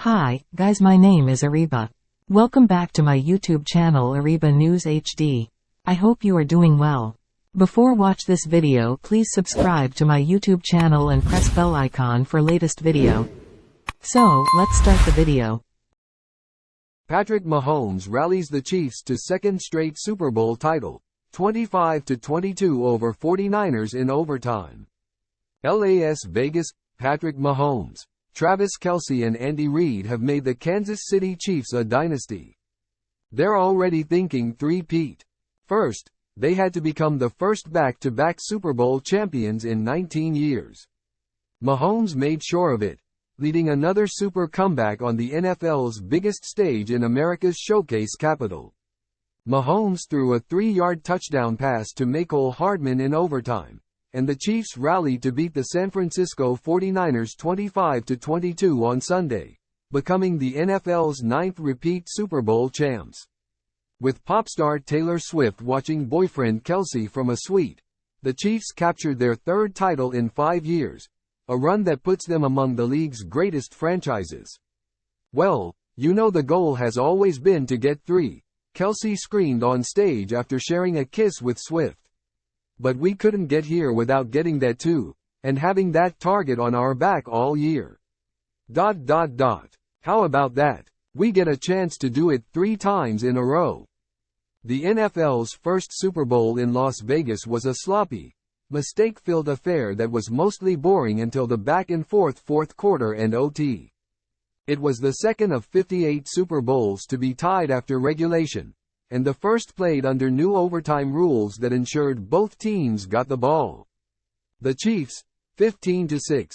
Hi, guys, my name is Ariba. Welcome back to my YouTube channel Ariba News HD. I hope you are doing well. Before watch this video, please subscribe to my YouTube channel and press bell icon for latest video. So, let's start the video. Patrick Mahomes rallies the Chiefs to second straight Super Bowl title, 25-22 over 49ers in overtime. Las Vegas, Patrick Mahomes, Travis Kelce and Andy Reid have made the Kansas City Chiefs a dynasty. They're already thinking three-peat. First, they had to become the first back-to-back Super Bowl champions in 19 years. Mahomes made sure of it, leading another super comeback on the NFL's biggest stage in America's showcase capital. Mahomes threw a 3-yard touchdown pass to Mecole Hardman in overtime, and the Chiefs rallied to beat the San Francisco 49ers 25-22 on Sunday, becoming the NFL's 9th repeat Super Bowl champs. With pop star Taylor Swift watching boyfriend Kelce from a suite, the Chiefs captured their third title in 5 years, a run that puts them among the league's greatest franchises. Well, you know the goal has always been to get 3, Kelce screamed on stage after sharing a kiss with Swift. But we couldn't get here without getting that 2, and having that target on our back all year. ... How about that? We get a chance to do it 3 times in a row. The NFL's first Super Bowl in Las Vegas was a sloppy, mistake-filled affair that was mostly boring until the back-and-forth fourth quarter and OT. It was the second of 58 Super Bowls to be tied after regulation, and the first played under new overtime rules that ensured both teams got the ball. The Chiefs, 15-6,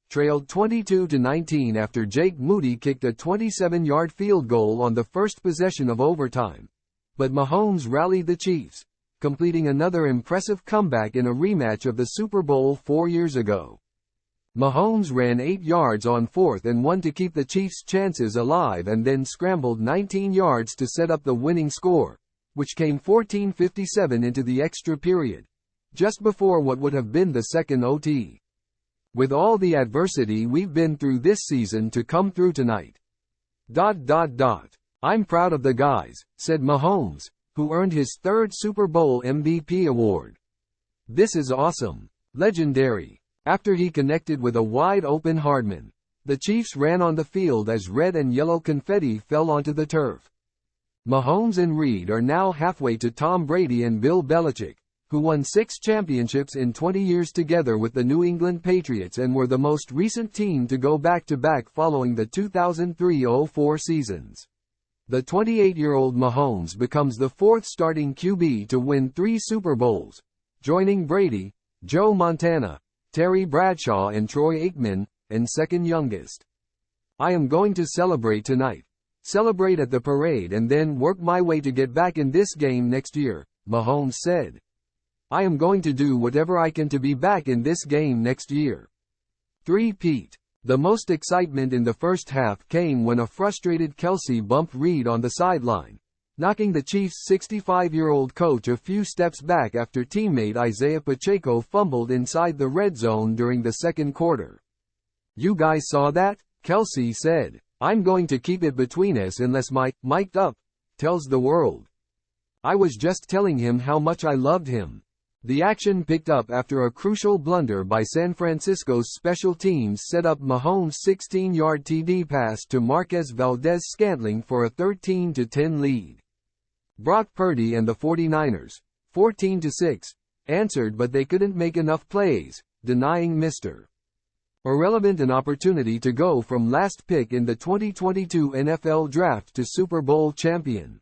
trailed 22-19 after Jake Moody kicked a 27-yard field goal on the first possession of overtime, but Mahomes rallied the Chiefs, completing another impressive comeback in a rematch of the Super Bowl 4 years ago. Mahomes ran 8 yards on 4th and 1 to keep the Chiefs' chances alive and then scrambled 19 yards to set up the winning score, which came 14:57 into the extra period, just before what would have been the second OT. With all the adversity we've been through this season to come through tonight. ... I'm proud of the guys, said Mahomes, who earned his 3rd Super Bowl MVP award. This is awesome. Legendary. After he connected with a wide-open Hardman, the Chiefs ran on the field as red and yellow confetti fell onto the turf. Mahomes and Reid are now halfway to Tom Brady and Bill Belichick, who won 6 championships in 20 years together with the New England Patriots and were the most recent team to go back-to-back following the 2003-04 seasons. The 28-year-old Mahomes becomes the 4th starting QB to win 3 Super Bowls, joining Brady, Joe Montana, Terry Bradshaw and Troy Aikman, and second youngest. I am going to celebrate tonight. Celebrate at the parade and then work my way to get back in this game next year, Mahomes said. I am going to do whatever I can to be back in this game next year. 3-peat. The most excitement in the first half came when a frustrated Kelce bumped Reid on the sideline, knocking the Chiefs' 65-year-old coach a few steps back after teammate Isaiah Pacheco fumbled inside the red zone during the second quarter. You guys saw that? Kelce said. I'm going to keep it between us unless mic'd up, tells the world. I was just telling him how much I loved him. The action picked up after a crucial blunder by San Francisco's special teams set up Mahomes' 16-yard TD pass to Marquez Valdes-Scantling for a 13-10 lead. Brock Purdy and the 49ers, 14-6, answered but they couldn't make enough plays, denying Mr. Irrelevant an opportunity to go from last pick in the 2022 NFL Draft to Super Bowl champion.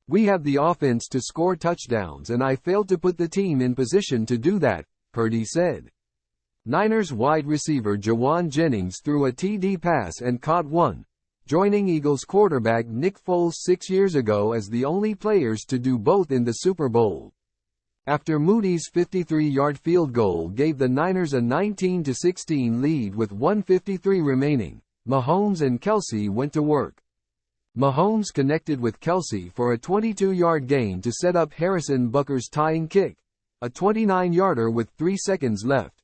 We have the offense to score touchdowns and I failed to put the team in position to do that, Purdy said. Niners wide receiver Jawan Jennings threw a TD pass and caught one, joining Eagles quarterback Nick Foles 6 years ago as the only players to do both in the Super Bowl. After Moody's 53-yard field goal gave the Niners a 19-16 lead with 1:53 remaining, Mahomes and Kelce went to work. Mahomes connected with Kelce for a 22-yard gain to set up Harrison Butker's tying kick, a 29-yarder with 3 seconds left.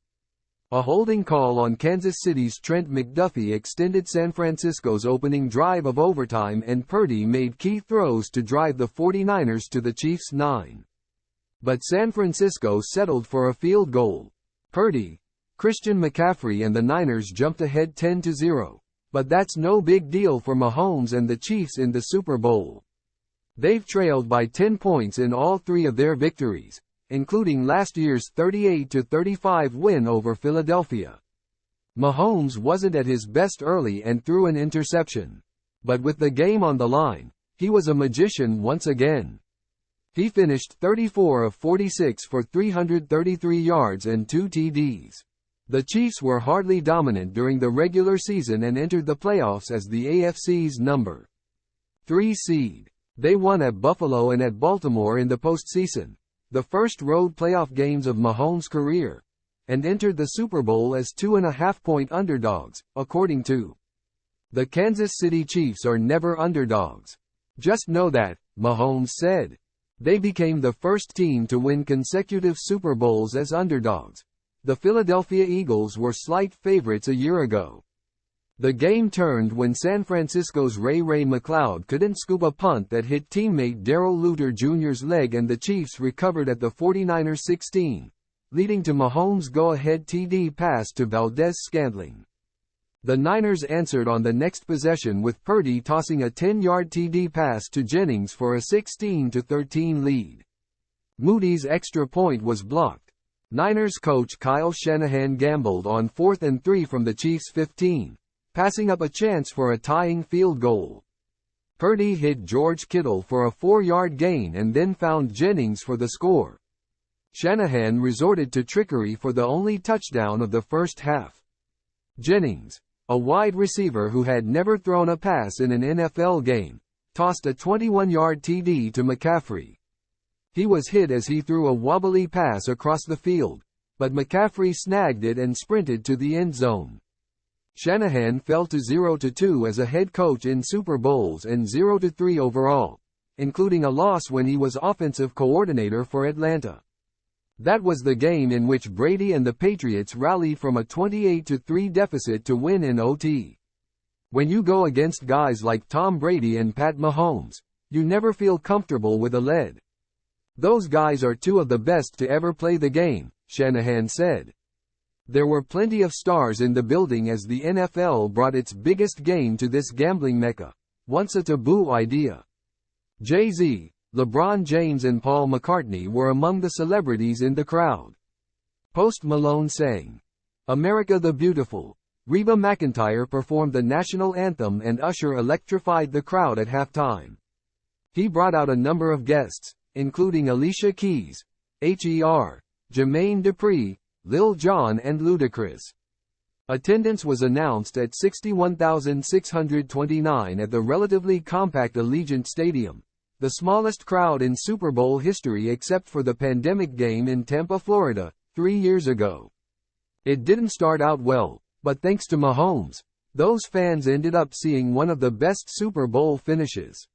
A holding call on Kansas City's Trent McDuffie extended San Francisco's opening drive of overtime, and Purdy made key throws to drive the 49ers to the Chiefs' 9. But San Francisco settled for a field goal. Purdy, Christian McCaffrey and the Niners jumped ahead 10-0. But that's no big deal for Mahomes and the Chiefs in the Super Bowl. They've trailed by 10 points in all 3 of their victories, including last year's 38-35 win over Philadelphia. Mahomes wasn't at his best early and threw an interception. But with the game on the line, he was a magician once again. He finished 34 of 46 for 333 yards and 2 TDs. The Chiefs were hardly dominant during the regular season and entered the playoffs as the AFC's number 3 seed. They won at Buffalo and at Baltimore in the postseason, the first road playoff games of Mahomes' career, and entered the Super Bowl as 2.5-point underdogs, according to the Kansas City Chiefs are never underdogs. Just know that, Mahomes said. They became the first team to win consecutive Super Bowls as underdogs. The Philadelphia Eagles were slight favorites a year ago. The game turned when San Francisco's Ray McCloud couldn't scoop a punt that hit teammate Darrell Luter Jr.'s leg, and the Chiefs recovered at the 49ers' 16, leading to Mahomes' go-ahead TD pass to Valdez-Scantling. The Niners answered on the next possession with Purdy tossing a 10-yard TD pass to Jennings for a 16-13 lead. Moody's extra point was blocked. Niners coach Kyle Shanahan gambled on 4th and 3 from the Chiefs' 15, passing up a chance for a tying field goal. Purdy hit George Kittle for a 4-yard gain and then found Jennings for the score. Shanahan resorted to trickery for the only touchdown of the first half. Jennings, a wide receiver who had never thrown a pass in an NFL game, tossed a 21-yard TD to McCaffrey. He was hit as he threw a wobbly pass across the field, but McCaffrey snagged it and sprinted to the end zone. Shanahan fell to 0-2 as a head coach in Super Bowls and 0-3 overall, including a loss when he was offensive coordinator for Atlanta. That was the game in which Brady and the Patriots rallied from a 28-3 deficit to win in OT. When you go against guys like Tom Brady and Pat Mahomes, you never feel comfortable with a lead. Those guys are 2 of the best to ever play the game, Shanahan said. There were plenty of stars in the building as the NFL brought its biggest game to this gambling mecca, once a taboo idea. Jay-Z, LeBron James and Paul McCartney were among the celebrities in the crowd. Post Malone sang "America the Beautiful." Reba McEntire performed the national anthem and Usher electrified the crowd at halftime. He brought out a number of guests, including Alicia Keys, Her, Jermaine Dupri, Lil Jon and Ludacris. Attendance was announced at 61,629 at the relatively compact Allegiant Stadium, the smallest crowd in Super Bowl history except for the pandemic game in Tampa, Florida, 3 years ago. It didn't start out well, but thanks to Mahomes, those fans ended up seeing one of the best Super Bowl finishes.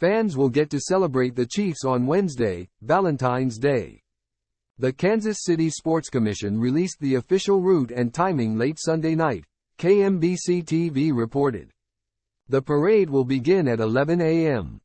Fans will get to celebrate the Chiefs on Wednesday, Valentine's Day. The Kansas City Sports Commission released the official route and timing late Sunday night, KMBC TV reported. The parade will begin at 11 a.m.